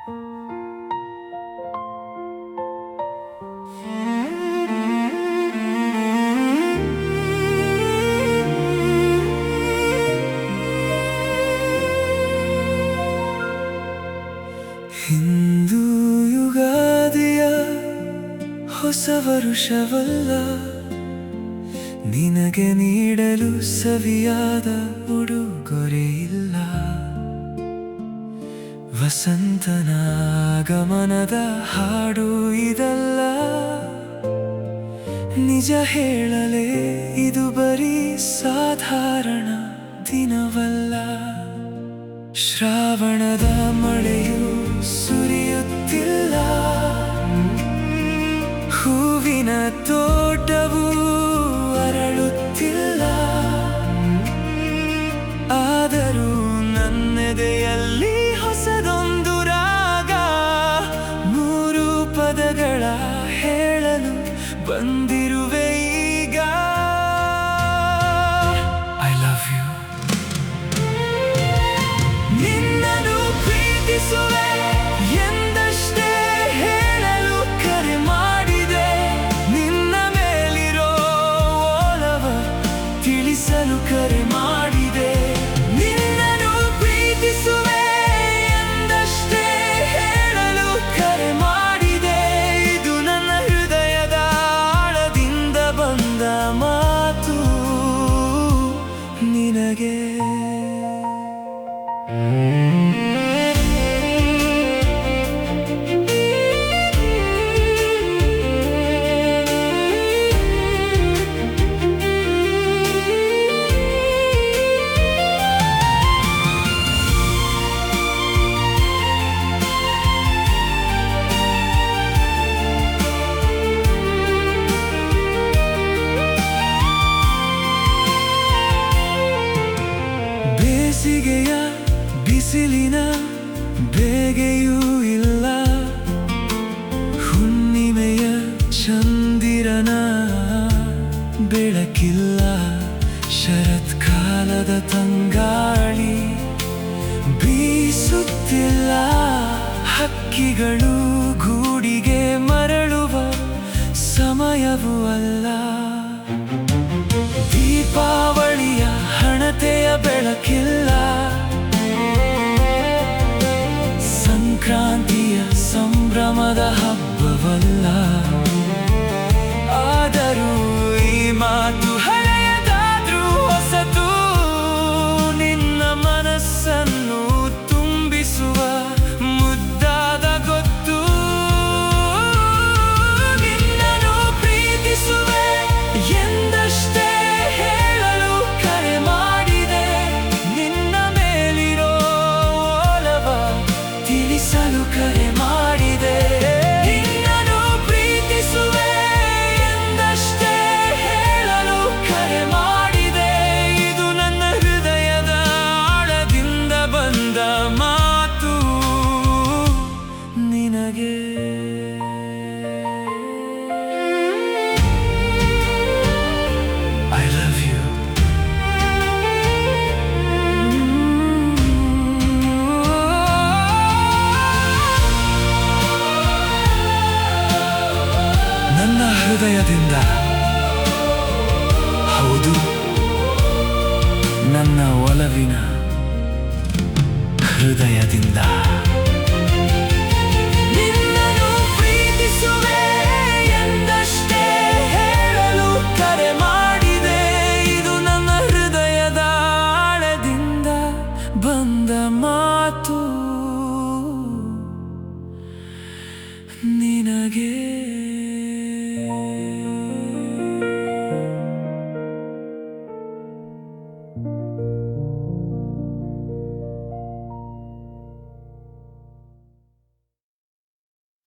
ಹಿಂದೂ ಯುಗಾದಿಯ ಹೊಸ ವರುಷವಲ್ಲ, ನಿನಗೆ ನೀಡಲು ಸವಿಯಾದ ಉಡುಗೊರೆ ಇಲ್ಲ. ವಸಂತನ ಆಗಮನದ ಹಾಡು ಇದಲ್ಲ, ನಿಜ ಹೇಳಲೇ ಇದು ಬರೀ ಸಾಧಾರಣ ದಿನವಲ್ಲ. ಶ್ರಾವಣದ ಮಳೆಯು ಸುರಿಯುತ್ತಿಲ್ಲ, ಹೂವಿನ ತೋಟವು ಅರಳುತ್ತಿಲ್ಲ. ಆದರೂ ನನ್ನೆದೆಯಲ್ಲಿ ಹೊಸದೊಂದು ರಾಗ, ಮೂರು ಪದಗಳ ಹೇಳಲು ಬಂದಿರುವೆ ಈಗ. I love you. ನಿನ್ನನ್ನು ಪ್ರೀತಿಸುವೆ ಎಂದಷ್ಟೇ ಹೇಳಲು ಕರೆ ಮಾಡಿದೆ. ನಿನ್ನ ಮೇಲಿರೋ ಒಲವ ತಿಳಿಸಲು ಕರೆ ಮಾಡಿದೆ. ನಿನ್ನನ್ನು ಪ್ರೀತಿಸುವೆ ಎಂದಷ್ಟೇ ಹೇಳಲು ಕರೆ ಮಾಡಿದೆ. ಇದು ನನ್ನ ಹೃದಯದ ಆಳದಿಂದ ಬಂದ ಮಾತು ನಿನಗೆ. ಬೇಸಿಗೆಯ ಬಿಸಿಲಿನ ಬೇಗೆಯೂ ಇಲ್ಲ, ಹುಣ್ಣಿಮೆಯ ಚಂದಿರನ ಬೆಳಕಿಲ್ಲ. ಶರತ್ಕಾಲದ ತಂಗಾಳಿ ಬೀಸುತ್ತಿಲ್ಲ, ಹಕ್ಕಿಗಳು ಗೂಡಿಗೆ ಮರಳುವ ಸಮಯವೂ ಅಲ್ಲ. ದೀಪಾವಳಿಯ ಹಣತೆಯ ಬೆಳಕಿಲ್ಲ, ಸಂಕ್ರಾಂತಿಯ ಸಂಭ್ರಮದ ಹಬ್ಬವಲ್ಲ. ಆದರೂ ಈ ಮಾತು ಹಳೆಯದಾದ್ರೂ ಹೊಸತು, ನಿನ್ನ ಮನಸ್ಸನ್ನು ತುಂಬಿಸುವ ಮುದ್ದಾದ ಗೊತ್ತು. ನಿನ್ನನ್ನು ಪ್ರೀತಿಸುವೆ ಎಂದಷ್ಟೇ ಹೇಳಲು ಕರೆ ಮಾಡಿದೆ. ನಿನ್ನ ಮೇಲಿರೋ ಒಲವ ತಿಳಿಸಲು ಕರೆ ಮಾಡಿದೆ. ನಿನ್ನನ್ನು ಪ್ರೀತಿಸುವೆ ಎಂದಷ್ಟೇ ಹೇಳಲು ಕರೆ ಮಾಡಿದೆ. ಇದು ನನ್ನ ಹೃದಯದ ಆಳದಿಂದ ಬಂದ ಮಾತು ನಿನಗೆ. I love you. ನನ್ನ ಹೃದಯದಿಂದ, ಹೌದು, ನನ್ನ ಒಲವಿನ ಹೃದಯದಿಂದ.